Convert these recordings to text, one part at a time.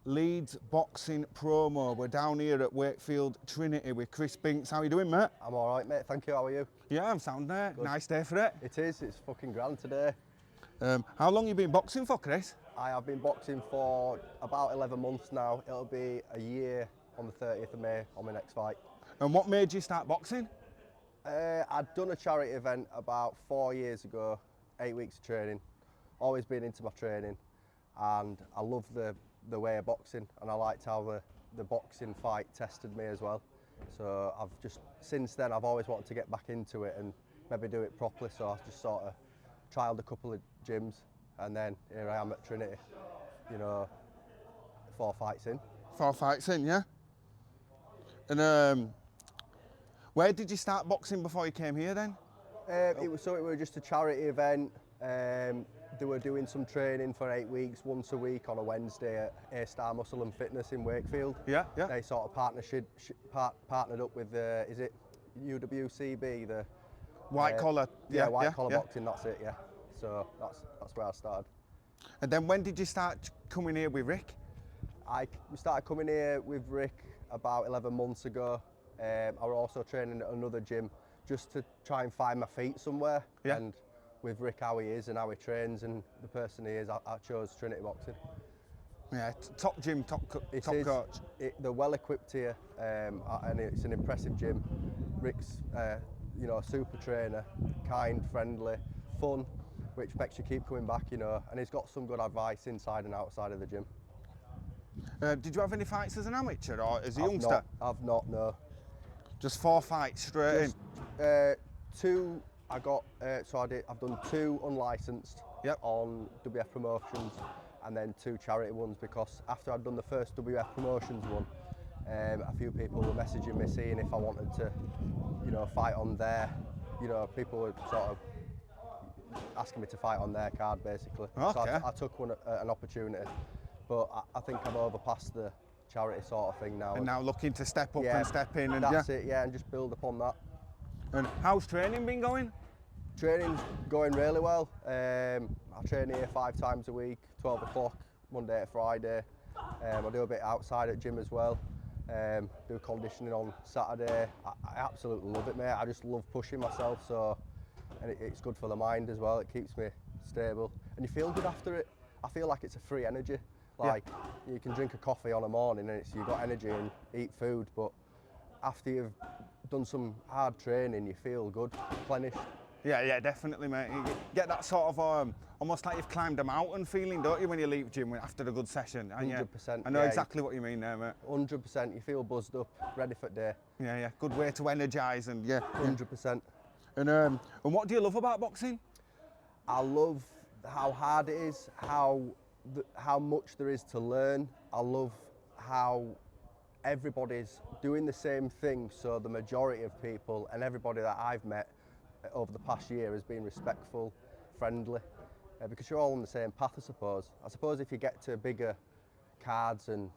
Leeds boxing promo. We're down here at Wakefield Trinity with Chris Binks. How you doing, mate? I'm all right, mate. Thank you. How are you? Yeah, I'm sound there. Nice day for it. It is. It's fucking grand today. How long you been boxing for, Chris? I have been boxing for about 11 months now. It'll be a year on the 30th of May on my next fight. And what made you start boxing? I'd done a charity event about 4 years ago, 8 weeks of training. Always been into my training, and I love the way of boxing, and I liked how the boxing fight tested me as well. So I've just, since then, I've always wanted to get back into it and maybe do it properly. So I've just sort of trialled a couple of gyms, and then here I am at Trinity, you know, 4 fights in. 4 fights in, yeah? And where did you start boxing before you came here then? It was just a charity event. They were doing some training for 8 weeks, once a week on a Wednesday at A-Star Muscle and Fitness in Wakefield. Yeah. They sort of partnered up with, is it UWCB, the White collar. White collar boxing. That's it. Yeah. So that's where I started. And then when did you start coming here with Rick? We started coming here with Rick about 11 months ago. I was also training at another gym just to try and find my feet somewhere. Yeah. And with Rick, how he is and how he trains and the person he is, I chose Trinity Boxing. Yeah, top gym, top coach. They're well equipped here, and it's an impressive gym. Rick's, a super trainer, kind, friendly, fun, which makes you keep coming back, and he's got some good advice inside and outside of the gym. Did you have any fights as an amateur or as a youngster? I've not, no. Just 4 fights straight in? 2, I've done 2 unlicensed on WF Promotions, and then 2 charity ones, because after I'd done the first WF Promotions one, a few people were messaging me saying if I wanted to, fight on their, people were sort of asking me to fight on their card basically. Okay. So I took an opportunity, but I think I've overpassed the charity sort of thing now. And now looking to step up and step in. And that's it, and just build upon that. And how's training been going? Training's going really well. I train here 5 times a week, 12 o'clock, Monday to Friday. I do a bit outside at gym as well. Do conditioning on Saturday. I absolutely love it, mate. I just love pushing myself, and it's good for the mind as well. It keeps me stable, and you feel good after it. I feel like it's a free energy. Like, you can drink a coffee on a morning and you've got energy and eat food, but after you've done some hard training, you feel good, replenished. Yeah, definitely, mate. You get that sort of almost like you've climbed a mountain feeling, don't you, when you leave gym after a good session? 100%. I know exactly what you mean there, mate. 100%. You feel buzzed up, ready for the day. Yeah. Good way to energise and 100%. And what do you love about boxing? I love how hard it is, how much there is to learn. I love how everybody's doing the same thing, so the majority of people and everybody that I've met over the past year has been respectful, friendly, because you're all on the same path, I suppose. I suppose if you get to bigger cards and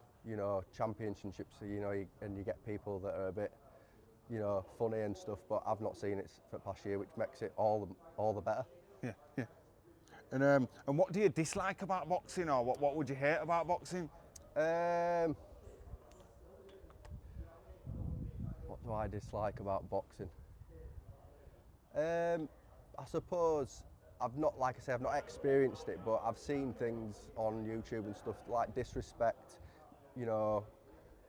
championships, and you get people that are a bit funny and stuff, but I've not seen it for the past year, which makes it all the better. Yeah. And what do you dislike about boxing, or what would you hate about boxing? What do I dislike about boxing? I suppose I've not experienced it, but I've seen things on YouTube and stuff like disrespect,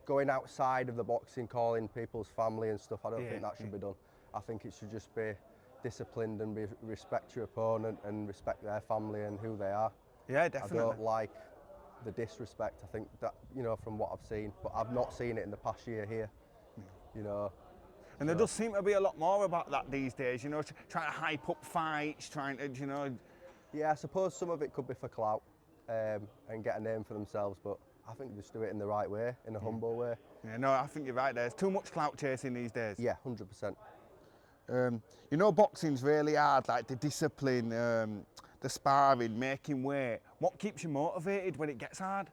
going outside of the boxing, calling people's family and stuff. I don't think that should be done. I think it should just be disciplined and respect your opponent and respect their family and who they are. Yeah, definitely. I don't like the disrespect. I think that, from what I've seen, but I've not seen it in the past year here, And there does seem to be a lot more about that these days, trying to hype up fights, trying to, Yeah, I suppose some of it could be for clout and get a name for themselves, but I think they just do it in the right way, in a humble way. Yeah, no, I think you're right. There's too much clout chasing these days. Yeah, 100%. Boxing's really hard, like the discipline, the sparring, making weight. What keeps you motivated when it gets hard?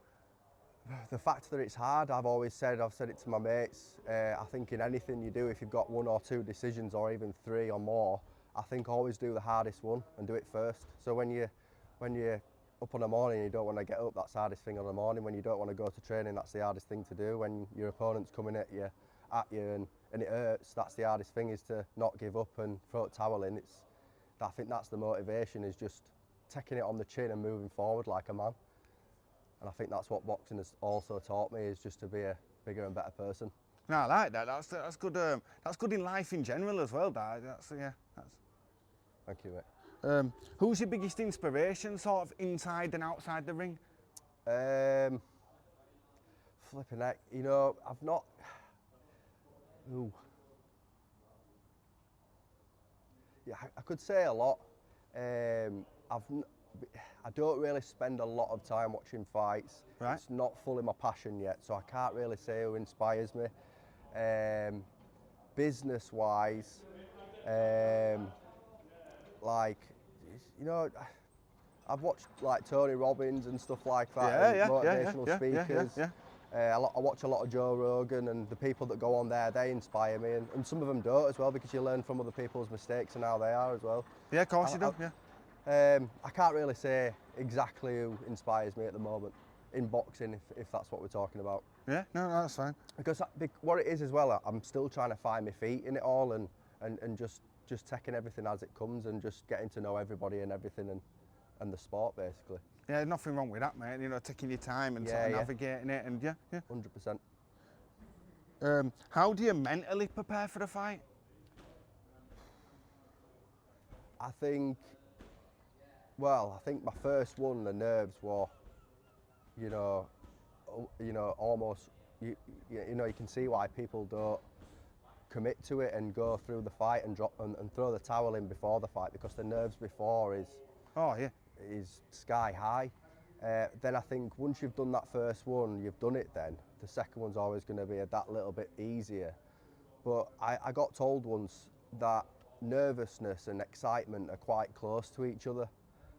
The fact that it's hard, I've said it to my mates, I think in anything you do, if you've got 1 or 2 decisions or even 3 or more, I think always do the hardest one and do it first. So when you up on the morning, you don't want to get up. That's the hardest thing on the morning. When you don't want to go to training, that's the hardest thing to do. When your opponent's coming at you, and it hurts, that's the hardest thing, is to not give up and throw a towel in. I think that's the motivation, is just taking it on the chin and moving forward like a man. And I think that's what boxing has also taught me, is just to be a bigger and better person. No, I like that. That's good. That's good in life in general as well, Dad. Thank you, mate. Who's your biggest inspiration, sort of inside and outside the ring? Flipping heck, you know, I've not. Ooh. Yeah, I could say a lot. I don't really spend a lot of time watching fights. Right. It's not fully my passion yet, so I can't really say who inspires me. Business-wise, like, you know, I've watched like Tony Robbins and stuff like that, and motivational speakers. I watch a lot of Joe Rogan, and the people that go on there, they inspire me, and some of them don't as well, because you learn from other people's mistakes and how they are as well. Yeah, of course you do. I can't really say exactly who inspires me at the moment in boxing, if that's what we're talking about. Yeah, no, that's fine. Because what it is as well, I'm still trying to find my feet in it all, and just taking everything as it comes, and just getting to know everybody and everything, and the sport basically. Yeah, nothing wrong with that, mate. You know, taking your time and sort of navigating it, and 100%. How do you mentally prepare for the fight? I think my first one, the nerves were, you know, almost, you know, you can see why people don't commit to it and go through the fight and drop and throw the towel in before the fight, because the nerves before is sky high. Then I think once you've done that first one, you've done it then. The second one's always going to be that little bit easier. But I got told once that nervousness and excitement are quite close to each other,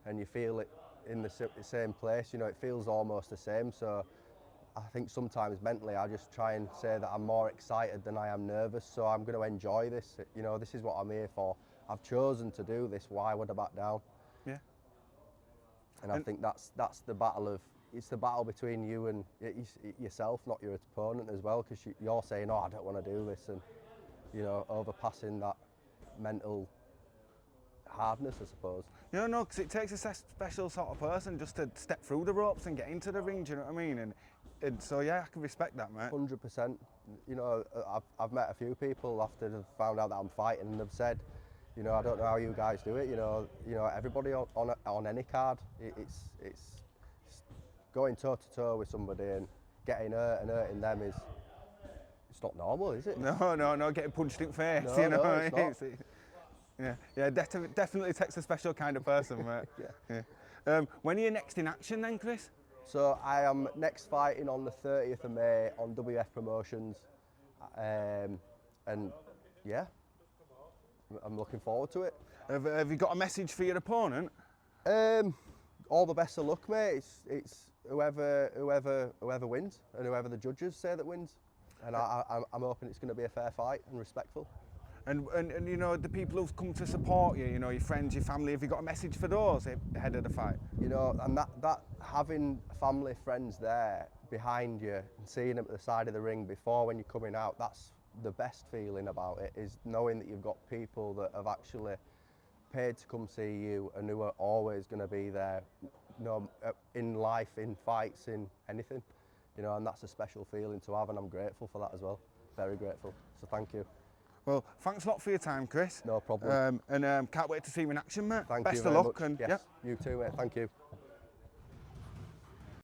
and you feel it in the same place. You know, it feels almost the same. So I think sometimes mentally I just try and say that I'm more excited than I am nervous, so I'm going to enjoy this. You know, this is what I'm here for. I've chosen to do this. Why would I back down? Yeah. And I think that's the battle it's the battle between you and yourself, not your opponent as well, because you're saying, oh, I don't want to do this, and, you know, overpassing that mental hardness, I suppose. You know, because it takes a special sort of person just to step through the ropes and get into the ring, do you know what I mean? And so, yeah, I can respect that, mate. 100%. You know, I've met a few people after they've found out that I'm fighting, and they've said, you know, I don't know how you guys do it. You know, everybody on any card, it's going toe to toe with somebody and getting hurt and hurting them it's not normal, is it? No, getting punched in the face. No, you know, no, it's not. Definitely takes a special kind of person, mate. Yeah. When are you next in action then, Chris? So I am next fighting on the 30th of May on WF Promotions, and yeah, I'm looking forward to it. Have you got a message for your opponent? All the best of luck, mate. It's whoever wins, and whoever the judges say that wins. And I'm hoping it's going to be a fair fight and respectful. And you know, the people who've come to support you, you know, your friends, your family, have you got a message for those ahead of the fight? You know, and that having family, friends there behind you and seeing them at the side of the ring before when you're coming out, that's the best feeling about it, is knowing that you've got people that have actually paid to come see you and who are always going to be there, you know, in life, in fights, in anything, you know, and that's a special feeling to have, and I'm grateful for that as well. Very grateful. So thank you. Well, thanks a lot for your time, Chris. No problem. And can't wait to see you in action, mate. Thank you Best very of luck. much. And yes, you too, mate. Thank you.